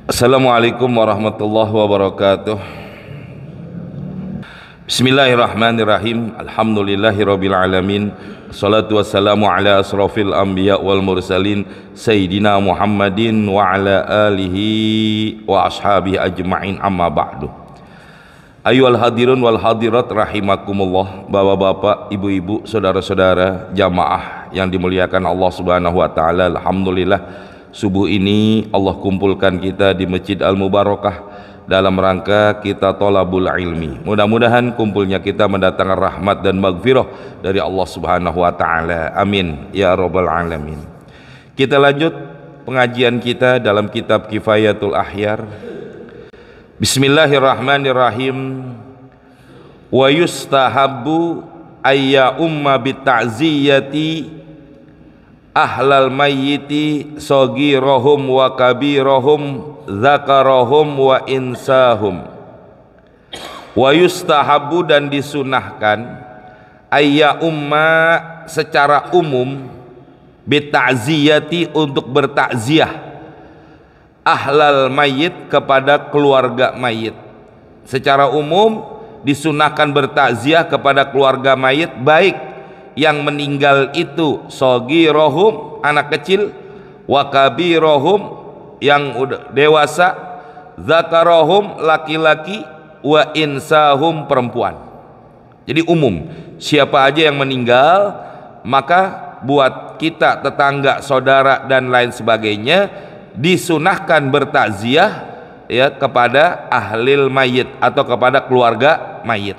Assalamualaikum warahmatullahi wabarakatuh. Bismillahirrahmanirrahim. Alhamdulillahirabbil alamin. Wassalatu wassalamu ala asrofil anbiya wal mursalin Sayyidina Muhammadin wa ala alihi wa ashabihi ajma'in, amma ba'du. Ayyuhal hadirun wal hadirat rahimakumullah. Bapak-bapak, ibu-ibu, saudara-saudara jamaah yang dimuliakan Allah Subhanahu wa taala. Alhamdulillah, subuh ini Allah kumpulkan kita di Masjid Al-Mubarakah dalam rangka kita thalabul ilmi. Mudah-mudahan kumpulnya kita mendatangkan rahmat dan maghfirah dari Allah Subhanahu wa taala. Amin ya rabbal alamin. Kita lanjut pengajian kita dalam kitab Kifayatul Akhyar. Bismillahirrahmanirrahim. Wa yustahabbu ayya umma bita'ziyati ahlal mayyiti saghirahum wa kabirahum zakarahum wa insahum. Wa yustahabu, dan disunahkan, ayya umma, secara umum, bita'ziyati, untuk bertakziah, ahlal mayyit, kepada keluarga mayit. Secara umum disunahkan bertakziah kepada keluarga mayit, baik yang meninggal itu saghirahum, anak kecil, wa kabirahum, yang udah dewasa, zakarahum, laki-laki, wa insahum, perempuan. Jadi umum, siapa aja yang meninggal, maka buat kita, tetangga, saudara dan lain sebagainya, disunahkan bertakziah ya kepada ahlil mayit atau kepada keluarga mayit.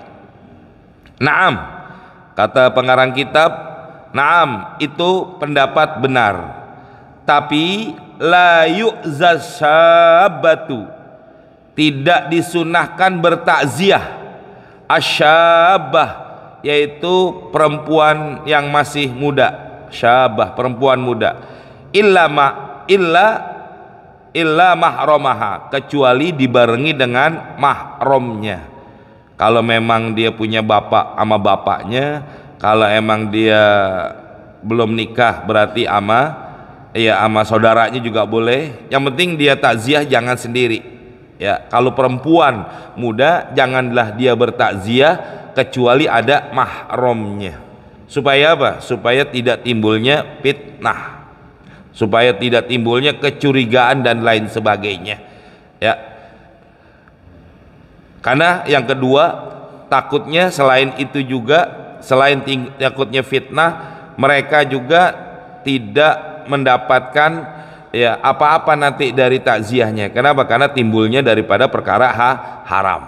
Naam, kata pengarang kitab, naam, itu pendapat benar, tapi la yu'zasyabatu, tidak disunahkan bertakziah asyabah, yaitu perempuan yang masih muda, syabah, perempuan muda, illa mahramaha, kecuali dibarengi dengan mahramnya. Kalau memang dia punya bapak sama bapaknya, kalau emang dia belum nikah berarti ama saudaranya juga boleh. Yang penting dia takziah jangan sendiri. Ya, kalau perempuan muda janganlah dia bertakziah kecuali ada mahramnya. Supaya apa? Supaya tidak timbulnya fitnah, supaya tidak timbulnya kecurigaan dan lain sebagainya. Ya. Karena yang kedua, takutnya selain itu juga, selain takutnya fitnah, mereka juga tidak mendapatkan ya apa-apa nanti dari takziahnya. Kenapa? Karena timbulnya daripada perkara haram.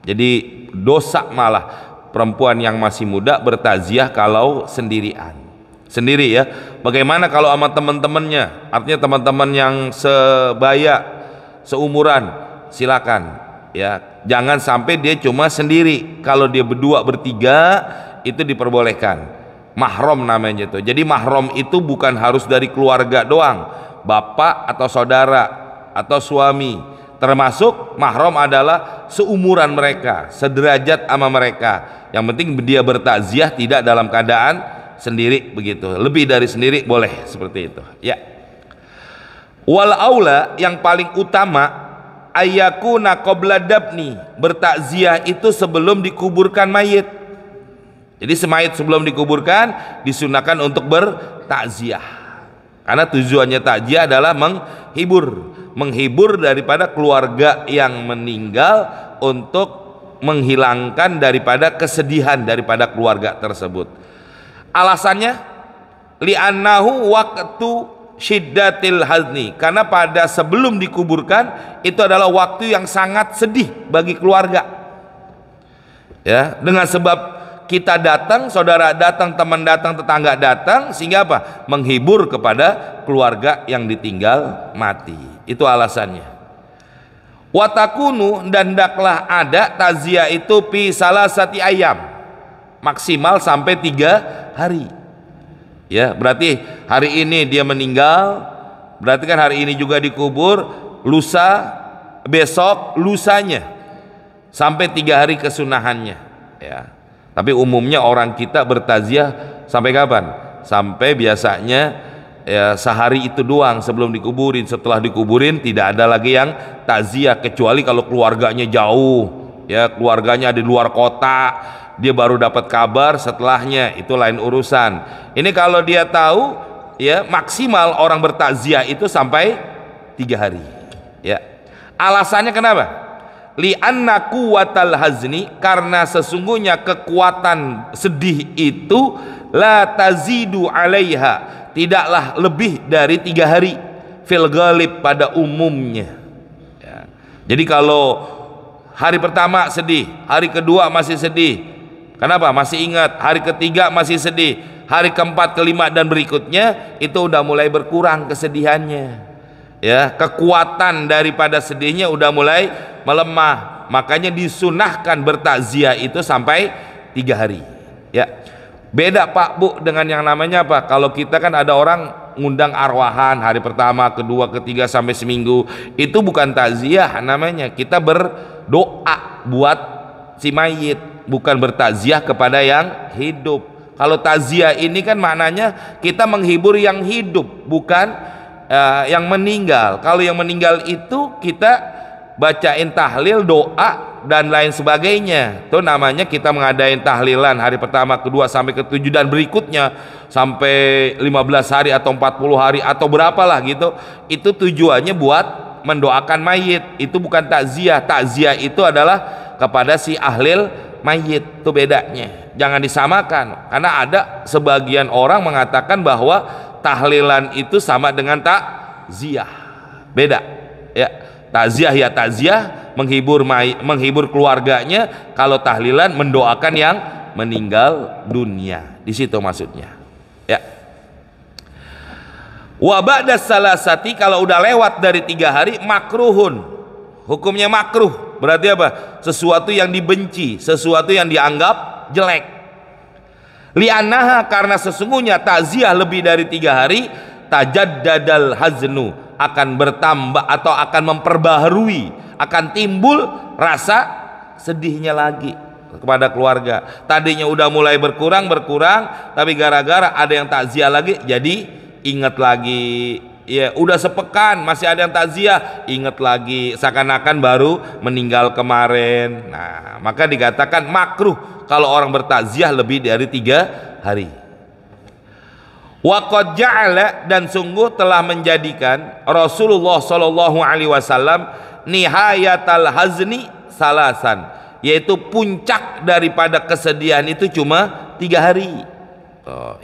Jadi dosa malah perempuan yang masih muda bertakziah kalau sendirian. Sendiri ya. Bagaimana kalau sama teman-temannya? Artinya teman-teman yang sebaya, seumuran, silakan. Ya, jangan sampai dia cuma sendiri. Kalau dia berdua, bertiga, itu diperbolehkan. Mahram namanya itu. Jadi mahram itu bukan harus dari keluarga doang, bapak atau saudara atau suami. Termasuk mahram adalah seumuran mereka, sederajat sama mereka. Yang penting dia bertakziah tidak dalam keadaan sendiri begitu. Lebih dari sendiri boleh seperti itu. Ya. Wal aula, yang paling utama, ayyakuna qabla dabni, bertakziah itu sebelum dikuburkan mayit. Jadi semayit sebelum dikuburkan disunahkan untuk bertakziah, karena tujuannya takziah adalah menghibur daripada keluarga yang meninggal, untuk menghilangkan daripada kesedihan daripada keluarga tersebut. Alasannya, li'annahu waqtu syiddatil hazni, karena pada sebelum dikuburkan itu adalah waktu yang sangat sedih bagi keluarga. Ya, dengan sebab kita datang, saudara datang, teman datang, tetangga datang, sehingga apa? Menghibur kepada keluarga yang ditinggal mati. Itu alasannya. Watakunu, dan hendaklah ada takziah itu fi salasati ayam, maksimal sampai 3 hari. Ya, berarti hari ini dia meninggal, berarti kan hari ini juga dikubur, lusa, besok, lusanya, sampai 3 hari kesunahannya. Ya. Tapi umumnya orang kita bertakziah sampai kapan? Sampai biasanya ya sehari itu doang sebelum dikuburin. Setelah dikuburin tidak ada lagi yang takziah, kecuali kalau keluarganya jauh, ya keluarganya di luar kota, dia baru dapat kabar setelahnya, itu lain urusan. Ini kalau dia tahu, ya maksimal orang bertakziah itu sampai 3 hari. Ya, alasannya kenapa? Li'anna quwwatal hazni, karena sesungguhnya kekuatan sedih itu la tazidu 'alaiha, tidaklah lebih dari 3 hari fil ghalib, pada umumnya. Ya. Jadi kalau hari pertama sedih, hari kedua masih sedih, kenapa? Masih ingat. Hari ketiga masih sedih, hari keempat, kelima dan berikutnya itu udah mulai berkurang kesedihannya. Ya, kekuatan daripada sedihnya udah mulai melemah. Makanya disunahkan bertakziah itu sampai 3 hari. Ya, beda Pak Bu dengan yang namanya apa? Kalau kita kan ada orang ngundang arwahan hari pertama, kedua, ketiga sampai seminggu, itu bukan takziah namanya. Kita berdoa buat si mayit, bukan bertakziah kepada yang hidup. Kalau takziah ini kan maknanya kita menghibur yang hidup, bukan yang meninggal. Kalau yang meninggal itu kita bacain tahlil, doa dan lain sebagainya. Itu namanya kita mengadain tahlilan hari pertama, kedua sampai ke-7 dan berikutnya sampai 15 hari atau 40 hari atau berapalah gitu. Itu tujuannya buat mendoakan mayit. Itu bukan takziah. Takziah itu adalah kepada si ahlil mayit. Itu bedanya. Jangan disamakan, karena ada sebagian orang mengatakan bahwa tahlilan itu sama dengan takziah. Beda. Ya, takziah ya takziah, menghibur keluarganya. Kalau tahlilan mendoakan yang meninggal dunia. Di situ maksudnya. Ya. Wa ba'da salasati, kalau udah lewat dari 3 hari, makruhun. Hukumnya makruh. Berarti apa? Sesuatu yang dibenci, sesuatu yang dianggap jelek. Li'annaha, karena sesungguhnya takziah lebih dari 3 hari, tajaddadal haznu, akan bertambah atau akan memperbaharui, akan timbul rasa sedihnya lagi kepada keluarga. Tadinya udah mulai berkurang, tapi gara-gara ada yang takziah lagi, jadi ingat lagi. Ya, udah sepekan masih ada yang takziah, ingat lagi, seakan-akan baru meninggal kemarin. Nah, maka dikatakan makruh kalau orang bertakziah lebih dari 3 hari. Wa qad ja'ala, dan sungguh telah menjadikan Rasulullah sallallahu alaihi wasallam nihayatal hazni salasan, yaitu puncak daripada kesedihan itu cuma 3 hari.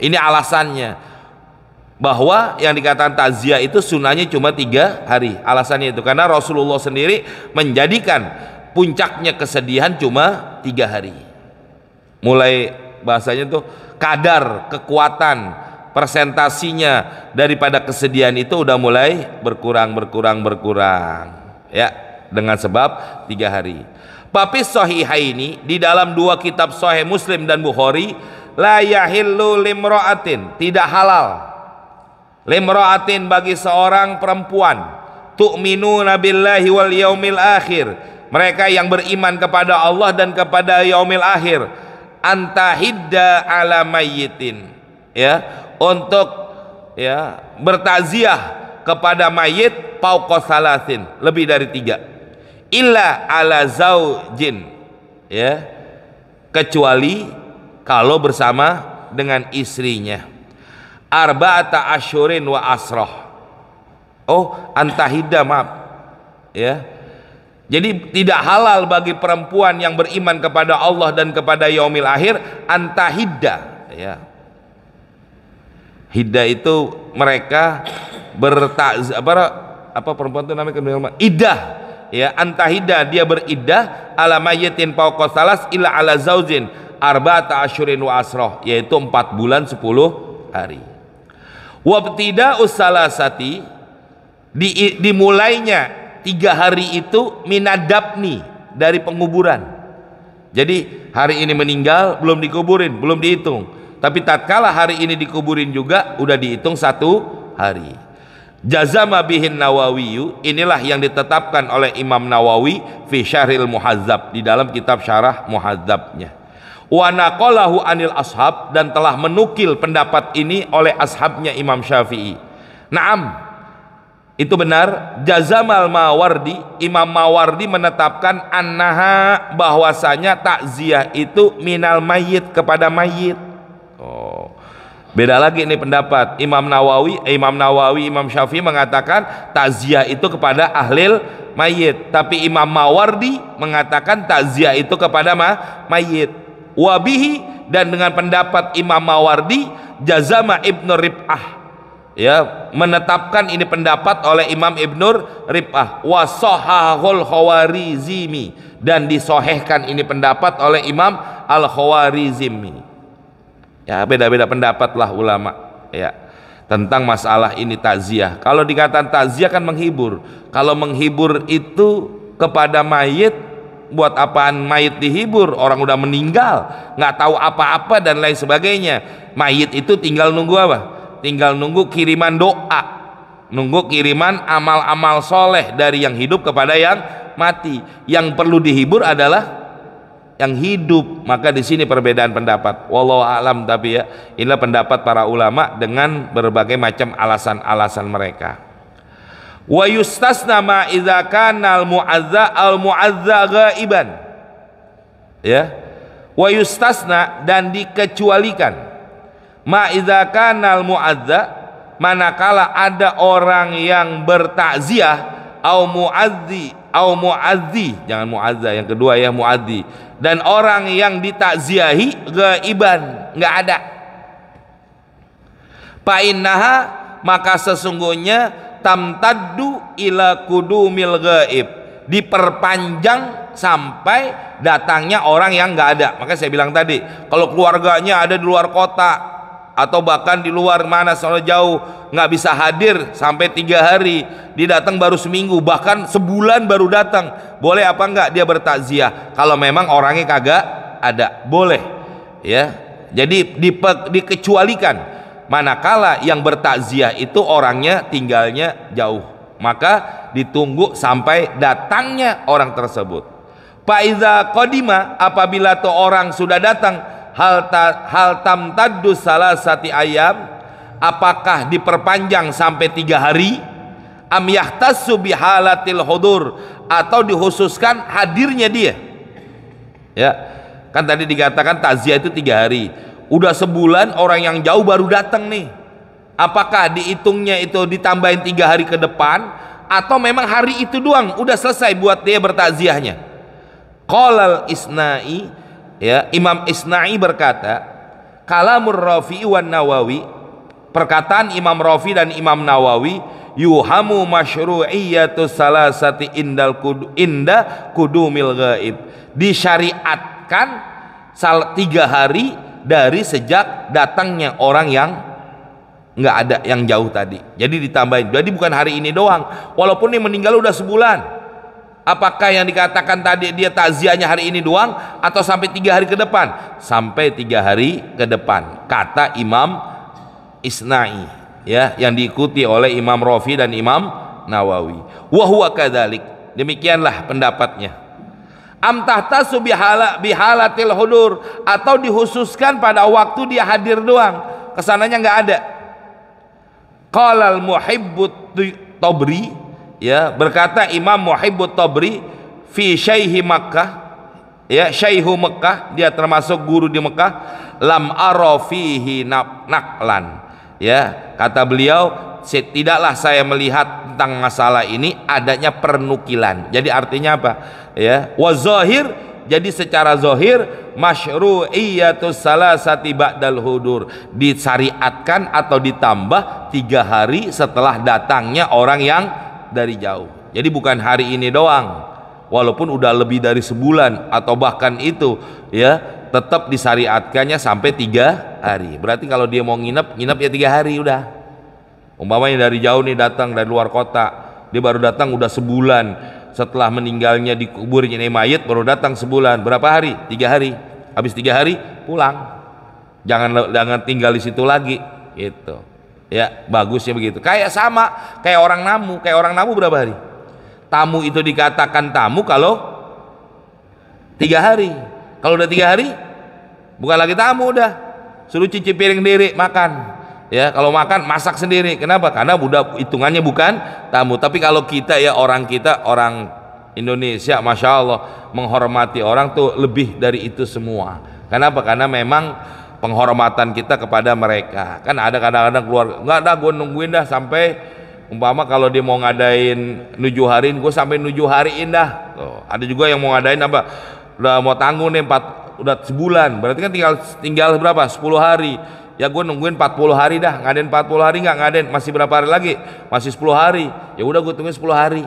Ini alasannya, bahwa yang dikatakan takziah itu sunahnya cuma 3 hari. Alasannya itu karena Rasulullah sendiri menjadikan puncaknya kesedihan cuma 3 hari. Mulai bahasanya tuh kadar kekuatan persentasinya daripada kesedihan itu udah mulai berkurang ya, dengan sebab 3 hari. Tapi sahihaini, di dalam 2 kitab sahih Muslim dan Bukhari, la yahillu limra'atin, tidak halal limra'atin, bagi seorang perempuan, tu'minuna billahi wal yaumil akhir, mereka yang beriman kepada Allah dan kepada yaumil akhir, antahidda ala mayyitin, ya, untuk ya bertakziah kepada mayit fauqa salasin, lebih dari 3, illa ala zaujin, ya, kecuali kalau bersama dengan istrinya, arba'ata asyurin wa asroh. Antahidda, maaf ya. Jadi tidak halal bagi perempuan yang beriman kepada Allah dan kepada yaumil akhir antahidda, ya. Hiddah itu mereka apa perempuan itu namanya iddah, ya. Antahidda, dia beriddah ala mayyitin fauqa salas illa ala zaujin arba'ata asyurin wa asroh, yaitu 4 bulan 10 hari. Wabtida'us salasati, dimulainya 3 hari itu minadabni, dari penguburan. Jadi hari ini meninggal belum dikuburin, belum dihitung. Tapi tatkala hari ini dikuburin juga udah dihitung 1 hari. Jazama bihin Nawawi, inilah yang ditetapkan oleh Imam Nawawi fi Syarhil Muhazzab, di dalam kitab Syarah Muhazzabnya. Wa naqalahu anil ashab, dan telah menukil pendapat ini oleh ashabnya Imam Syafi'i. Naam, itu benar. Jazamal Mawardi, Imam Mawardi menetapkan annaha, bahwasanya takziah itu minal mayit, kepada mayit. Oh, beda lagi nih pendapat. Imam Nawawi, Imam Syafi'i mengatakan takziah itu kepada ahlil mayit, tapi Imam Mawardi mengatakan takziah itu kepada mayit. Wabihi, dan dengan pendapat Imam Mawardi, jazama Ibnu Rib'ah, ya, menetapkan ini pendapat oleh Imam Ibnu Rib'ah, wa sahahul Khawarizmi, dan disohehkan ini pendapat oleh Imam Al-Khawarizmi. Ya, beda-beda pendapat lah ulama, ya, tentang masalah ini takziah. Kalau dikatakan takziah kan menghibur. Kalau menghibur itu kepada mayit, buat apaan mayit dihibur? Orang udah meninggal, nggak tahu apa-apa dan lain sebagainya. Mayit itu tinggal nunggu apa? Tinggal nunggu kiriman doa, nunggu kiriman amal-amal soleh dari yang hidup kepada yang mati. Yang perlu dihibur adalah yang hidup. Maka di sini perbedaan pendapat. Wallahu a'lam, tapi ya, inilah pendapat para ulama dengan berbagai macam alasan-alasan mereka. Wa yustasna ma idza kana al-mu'azza ghaiban. Ya. Wa yustasna, dan dikecualikan, ma idza kana al-mu'azza, manakala ada orang yang bertakziah, au mu'azzi, jangan mu'azza, yang kedua ya, mu'adzi, dan orang yang ditakziahi ghaiban, enggak ada. Fa innaha, maka sesungguhnya tamtaddu ila kudumil ghaib, diperpanjang sampai datangnya orang yang nggak ada. Maka saya bilang tadi, kalau keluarganya ada di luar kota atau bahkan di luar mana, soalnya jauh, nggak bisa hadir sampai 3 hari, dia datang baru seminggu, bahkan sebulan baru datang, boleh apa enggak dia bertakziah? Kalau memang orangnya kagak ada, boleh, ya. Jadi dikecualikan manakala yang bertakziah itu orangnya tinggalnya jauh, maka ditunggu sampai datangnya orang tersebut. Faiza qadima, apabila tuh orang sudah datang, hal tamtaddu salasati ayam, apakah diperpanjang sampai 3 hari? Am yahtassu bihalatil hudur, atau dikhususkan hadirnya dia. Ya, kan tadi dikatakan takziah itu 3 hari. Udah sebulan orang yang jauh baru datang nih, apakah dihitungnya itu ditambahin 3 hari ke depan, atau memang hari itu doang udah selesai buat dia bertakziahnya? Qalal Isna'i, ya, Imam Isna'i berkata, kalamur Rafi'i wan Nawawi, perkataan Imam Rafi dan Imam Nawawi, yuhamu masyru'iyyatu salasati inda kudumil ghaib, disyariatkan 3 hari dari sejak datangnya orang yang nggak ada, yang jauh tadi. Jadi ditambahin, jadi bukan hari ini doang, walaupun dia meninggal udah sebulan. Apakah yang dikatakan tadi dia takziahnya hari ini doang, atau sampai 3 hari ke depan? Sampai 3 hari ke depan, kata Imam Isna'i, ya, yang diikuti oleh Imam Rafi dan Imam Nawawi. Wa huwa kadzalik, demikianlah pendapatnya. Am tahtasu bihalatil hudur, atau dikhususkan pada waktu dia hadir doang, kesananya nggak ada. Qalal Muhibbut Tabri, ya, berkata Imam Muhibbut Tabri fi Syaihi Makkah, ya, Syaihu Makkah, dia termasuk guru di Mekah, lam ara fihi naqlan, ya, kata beliau, tidaklah saya melihat tentang masalah ini adanya pernukilan. Jadi artinya apa? Ya, wa zahir, jadi secara zahir masyru'iyatus salasati ba'dal hudur, disyariatkan atau ditambah 3 hari setelah datangnya orang yang dari jauh. Jadi bukan hari ini doang, walaupun udah lebih dari sebulan atau bahkan itu, ya, tetap disyariatkannya sampai 3 hari. Berarti kalau dia mau nginep ya 3 hari udah. Umpamanya dari jauh nih, datang dari luar kota, dia baru datang udah sebulan setelah meninggalnya, dikuburnya nih mayit, baru datang sebulan. Berapa hari? 3 hari. Habis 3 hari pulang, jangan tinggal di situ lagi, gitu, ya. Bagusnya begitu. Kayak sama kayak orang namu berapa hari? Tamu itu dikatakan tamu kalau 3 hari. Kalau udah 3 hari bukan lagi tamu, udah suruh cuci piring diri, makan, Ya, kalau makan masak sendiri. Kenapa? Karena udah hitungannya bukan tamu. Tapi kalau kita ya orang Indonesia, masya Allah, menghormati orang tuh lebih dari itu semua. Kenapa? Karena memang penghormatan kita kepada mereka. Kan ada kadang-kadang keluar, nggak ada, gue nungguin dah sampai umpama kalau dia mau ngadain nuju hariin, gue sampai nuju hariin dah. Tuh, ada juga yang mau ngadain apa? Udah mau tanggung nih udah sebulan, berarti kan tinggal berapa? 10 hari. Ya gue nungguin 40 hari dah, ngadain 40 hari nggak ngadain, masih berapa hari lagi? Masih 10 hari. Ya udah gue tungguin 10 hari.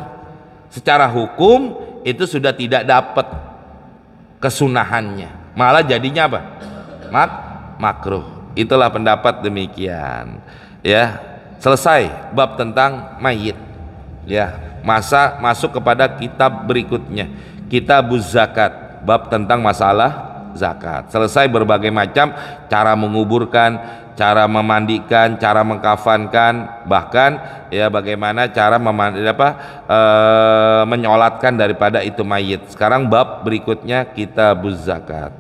Secara hukum itu sudah tidak dapat kesunahannya, malah jadinya apa? Makruh. Itulah pendapat demikian. Ya, selesai bab tentang mayit. Ya, masuk kepada kitab berikutnya, Kitabuz Zakat, bab tentang masalah zakat. Selesai berbagai macam cara menguburkan, cara memandikan, cara mengkafankan, bahkan ya bagaimana cara menyolatkan daripada itu mayit. Sekarang bab berikutnya Kitabuz Zakat.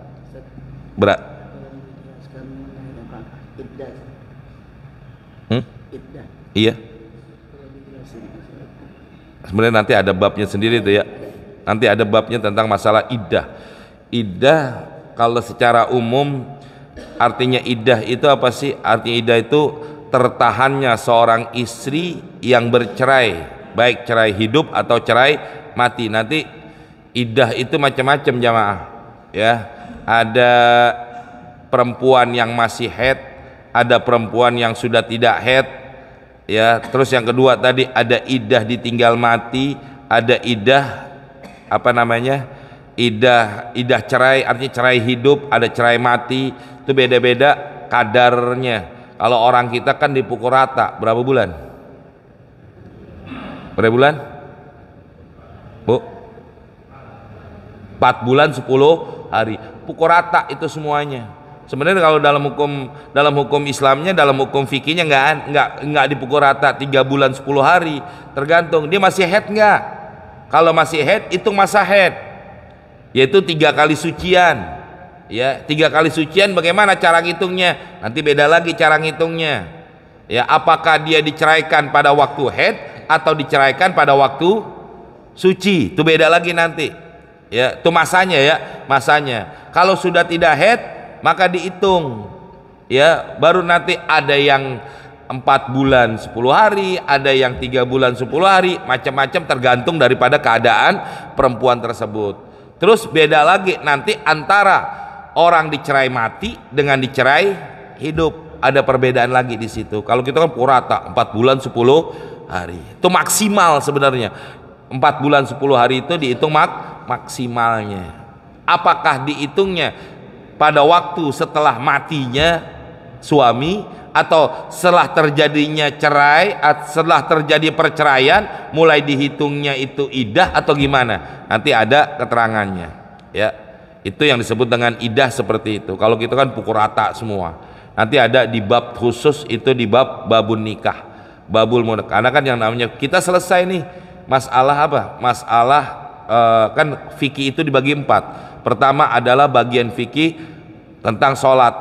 Iya. Sebenarnya nanti ada babnya sendiri itu ya. Nanti ada babnya tentang masalah iddah. Iddah kalau secara umum artinya iddah itu apa sih? Artinya iddah itu tertahannya seorang istri yang bercerai, baik cerai hidup atau cerai mati. Nanti iddah itu macam-macam jamaah. Ya, ada perempuan yang masih haid, ada perempuan yang sudah tidak haid. Ya, terus yang kedua tadi ada iddah ditinggal mati, ada iddah apa namanya? Iddah cerai, artinya cerai hidup, ada cerai mati. Itu beda-beda kadarnya. Kalau orang kita kan dipukul rata berapa bulan? Berapa bulan? Bu? 4 bulan 10 hari. Pukul rata itu semuanya. Sebenarnya kalau dalam hukum Islamnya, dalam hukum fikihnya nggak dipukul rata 3 bulan 10 hari, tergantung dia masih haid nggak. Kalau masih haid itu masa haid, yaitu 3 kali sucian. Ya, 3 kali sucian bagaimana cara ngitungnya? Nanti beda lagi cara ngitungnya. Ya, apakah dia diceraikan pada waktu haid atau diceraikan pada waktu suci? Itu beda lagi nanti. Ya, itu masanya ya, masanya. Kalau sudah tidak haid maka dihitung, ya, baru nanti ada yang 4 bulan 10 hari, ada yang 3 bulan 10 hari, macam-macam tergantung daripada keadaan perempuan tersebut. Terus beda lagi nanti antara orang dicerai mati dengan dicerai hidup, ada perbedaan lagi di situ. Kalau kita kan purata 4 bulan 10 hari, itu maksimal sebenarnya. 4 bulan 10 hari itu dihitung maksimalnya. Apakah dihitungnya pada waktu setelah matinya suami atau setelah terjadinya cerai, setelah terjadi perceraian mulai dihitungnya itu iddah atau gimana? Nanti ada keterangannya. Ya, itu yang disebut dengan iddah seperti itu. Kalau kita kan pukul rata semua. Nanti ada di bab khusus itu di babun nikah, babul munak. Karena kan yang namanya kita selesai nih masalah apa? Masalah kan fikih itu dibagi 4. Pertama adalah bagian fikih tentang sholat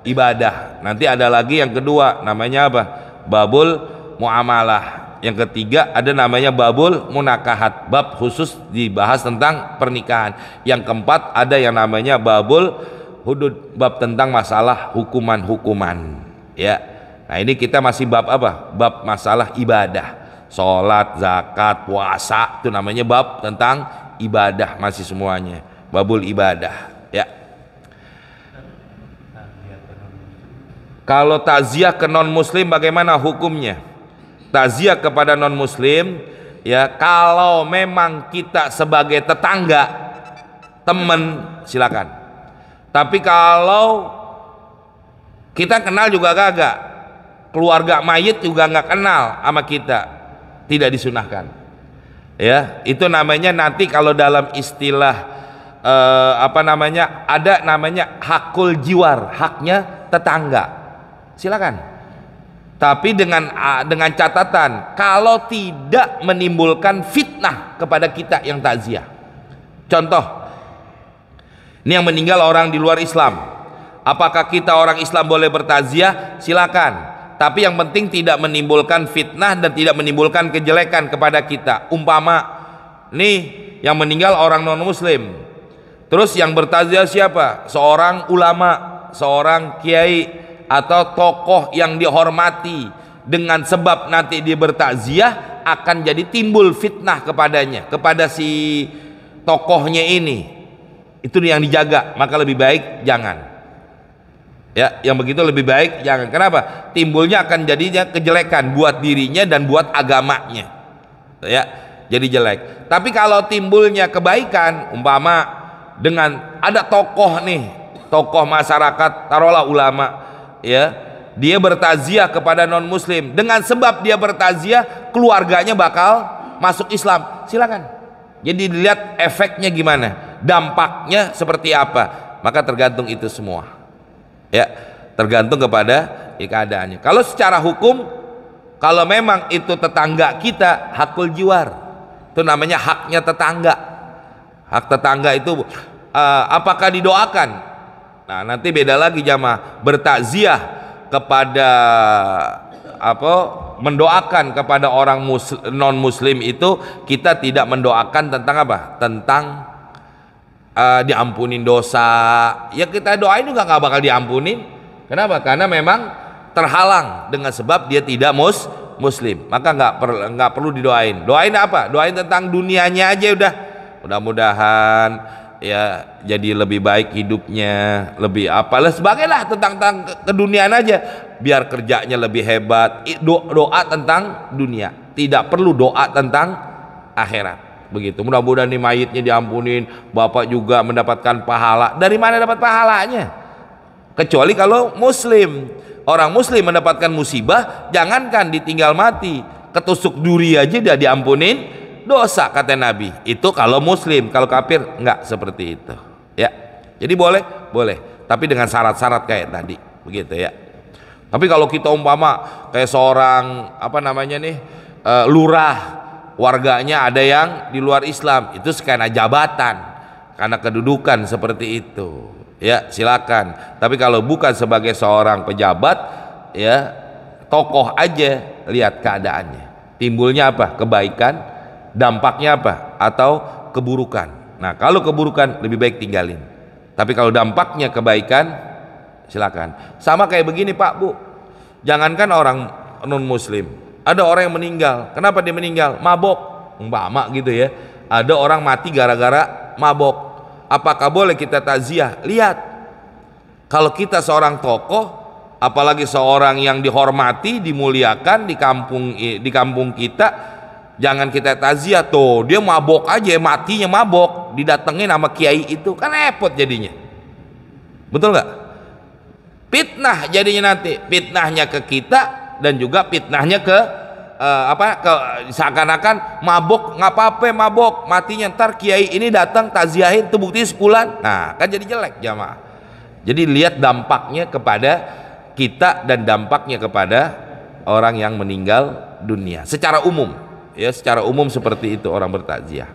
ibadah. Nanti ada lagi yang kedua namanya apa? Babul muamalah. Yang ketiga ada namanya babul munakahat, bab khusus dibahas tentang pernikahan. Yang keempat ada yang namanya babul hudud, bab tentang masalah hukuman-hukuman. Ya. Nah, ini kita masih bab apa? Bab masalah ibadah. Sholat, zakat, puasa, itu namanya bab tentang ibadah masih semuanya. Babul ibadah, ya. Kalau takziah ke non muslim bagaimana hukumnya? Takziah kepada non muslim, ya, kalau memang kita sebagai tetangga, teman, silakan. Tapi kalau kita kenal juga kagak, keluarga mayit juga nggak kenal sama kita, tidak disunahkan. Ya, itu namanya nanti kalau dalam istilah ada namanya hakul jiwar, haknya tetangga. Silakan. Tapi dengan catatan kalau tidak menimbulkan fitnah kepada kita yang takziah. Contoh, ini yang meninggal orang di luar Islam. Apakah kita orang Islam boleh bertakziah? Silakan. tapi yang penting tidak menimbulkan fitnah dan tidak menimbulkan kejelekan kepada kita. Umpama nih yang meninggal orang non muslim, terus yang bertaziah siapa? Seorang ulama, seorang kiai atau tokoh yang dihormati, dengan sebab nanti dia bertakziah akan jadi timbul fitnah kepadanya, kepada si tokohnya ini. Itu yang dijaga, maka lebih baik jangan. Ya, yang begitu lebih baik jangan. Kenapa? Timbulnya akan jadinya kejelekan buat dirinya dan buat agamanya. Ya, jadi jelek. Tapi kalau timbulnya kebaikan, umpama dengan ada tokoh nih, tokoh masyarakat, taruhlah ulama, ya, dia bertaziah kepada non muslim, dengan sebab dia bertaziah keluarganya bakal masuk Islam, silakan. Jadi dilihat efeknya gimana, dampaknya seperti apa, maka tergantung itu semua. Ya, tergantung kepada keadaannya. Kalau secara hukum, kalau memang itu tetangga kita, hakul jiwar, itu namanya haknya tetangga. Hak tetangga itu apakah didoakan? Nah, nanti beda lagi jamaah. Bertakziah kepada mendoakan kepada orang non muslim itu, kita tidak mendoakan tentang apa? Tentang diampunin dosa. Ya kita doain juga nggak bakal diampunin. Kenapa? Karena memang terhalang dengan sebab dia tidak muslim, maka nggak perlu didoain. Doain apa? Doain tentang dunianya aja udah. Mudah-mudahan ya jadi lebih baik hidupnya, lebih apalah sebagainya, tentang keduniaan aja, biar kerjanya lebih hebat. Doa tentang dunia, tidak perlu doa tentang akhirat. Begitu. Mudah-mudahan nih mayitnya diampunin, bapak juga mendapatkan pahala. Dari mana dapat pahalanya? Kecuali kalau muslim. Orang muslim mendapatkan musibah, jangankan ditinggal mati, ketusuk duri aja dia diampunin dosa, kata Nabi. Itu kalau muslim. Kalau kafir enggak seperti itu. Ya. Jadi boleh, tapi dengan syarat-syarat kayak tadi. Begitu ya. Tapi kalau kita umpama kayak seorang lurah, warganya ada yang di luar Islam, itu karena jabatan, karena kedudukan seperti itu, ya silakan. Tapi kalau bukan sebagai seorang pejabat, ya tokoh aja, lihat keadaannya, timbulnya apa? Kebaikan, dampaknya apa? Atau keburukan. Nah, kalau keburukan lebih baik tinggalin. Tapi kalau dampaknya kebaikan, silakan. Sama kayak begini Pak Bu, jangankan orang non muslim, ada orang yang meninggal. Kenapa dia meninggal? Mabok, umpama gitu ya. Ada orang mati gara-gara mabok. Apakah boleh kita takziah? Lihat, kalau kita seorang tokoh, apalagi seorang yang dihormati, dimuliakan di kampung kita, jangan kita takziah. Tuh dia mabok aja, matinya mabok, didatengin sama kiai itu, kan repot jadinya. Betul nggak? Fitnah jadinya nanti, fitnahnya ke kita dan juga fitnahnya ke seakan-akan mabok, nggak apa-apa mabok, matinya ntar kiai ini datang takziahin, itu bukti sepulan. Nah kan jadi jelek jamaah. Jadi lihat dampaknya kepada kita dan dampaknya kepada orang yang meninggal dunia secara umum, ya secara umum seperti itu orang bertakziah.